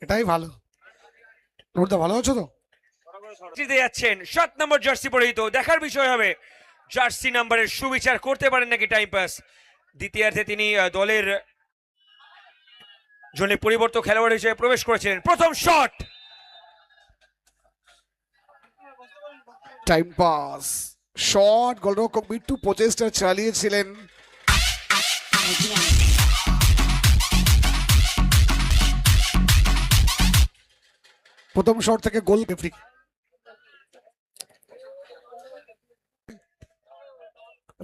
এটাই ভালো। নুরদা ভালো আছো তো? জিতে যাচ্ছেন 7 নম্বর জার্সি পরিহিত। দেখার বিষয় হবে জার্সি নাম্বারের সুবিচার করতে পারেন নাকি টাইম পাস। দ্বিতীয়ার্ধে তিনি দলের জন্য পরিবর্তন খেলোয়াড় হিসেবে প্রবেশ করেছিলেন। প্রথম শট, টাইম পাস শট, গোলরক্ষক বিট্টু প্রচেষ্টা চালিয়েছিলেন। প্রথম শট থেকে গোল।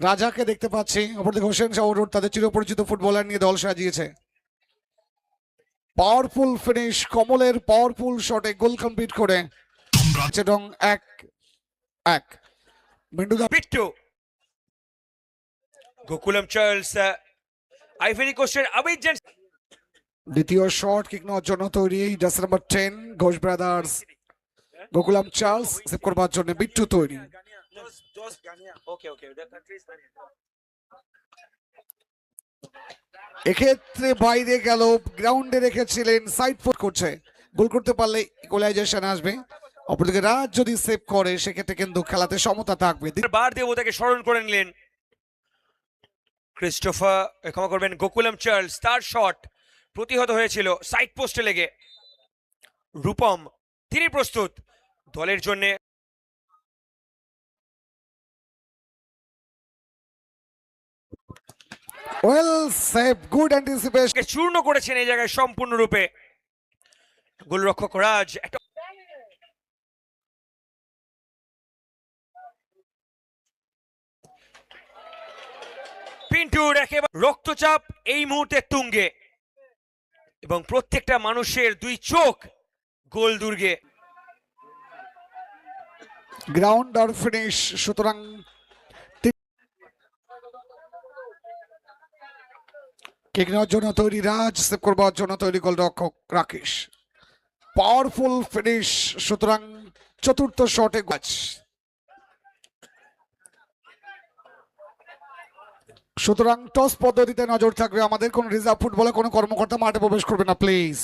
রাজাকে দেখতে পাচ্ছি, অপরদিকে হোসেন শাহরুর তাদের চিরপরিচিত ফুটবলার নিয়ে দল সাজিয়েছে। পাওয়ারফুল ফিনিশ, কমলের পাওয়ারফুল শটে গোল কমপ্লিট করে এবং 1-1 বিট্টু। গোকুলম চার্লস আইভরি কোস্টের আবিজান। দ্বিতীয় শট কিক নেওয়ার জন্য তৈরি jersey number 10 Ghosh brothers. Gokulam Charles save করবার জন্য বিট্টু তৈরি। এক্ষেত্রে বাইরে গেল, গ্রাউন্ডে রেখেছিলেন, সাইড ফুট করছে। গোল করতে পারলে ইকুয়ালাইজেশন আসবে। অপরদিকে রাজ যদি সেভ করে সেক্ষেত্রে কিন্তু খেলাতে সমতা থাকবে। বার দেবতাকে স্মরণ করে নিলেন ক্রিস্টোফার, ক্ষমা করবেন, গোকুলম চার্লস। তার শট প্রতিহত হয়েছিল সাইড পোস্টে লেগে। রূপম তিনি প্রস্তুত দলের জন্য। Well save, good anticipation. চূর্ণ করেছেন এই জায়গায় সম্পূর্ণরূপে গোলরক্ষক রাজ। একটা পিন্টুর একেবারে রক্তচাপ এই মুহূর্তে তুঙ্গে এবং প্রত্যেকটা মানুষের দুই চোখ গোল দুর্গে। গ্রাউন্ড আর ফিনিশ, সুতরাং কিক নেওয়ার জন্য তৈরি রাজ, সেভ করবার জন্য তৈরি গোলরক্ষক রাকেশ। পাওয়ারফুল ফিনিশ, সুতরাং চতুর্থ শটে গাছ। সুতরাং টস পদ্ধতিতে নজর থাকবে আমাদের। কোন রিজার্ভ ফুটবলে কোনো কর্মকর্তা মাঠে প্রবেশ করবে না প্লিজ।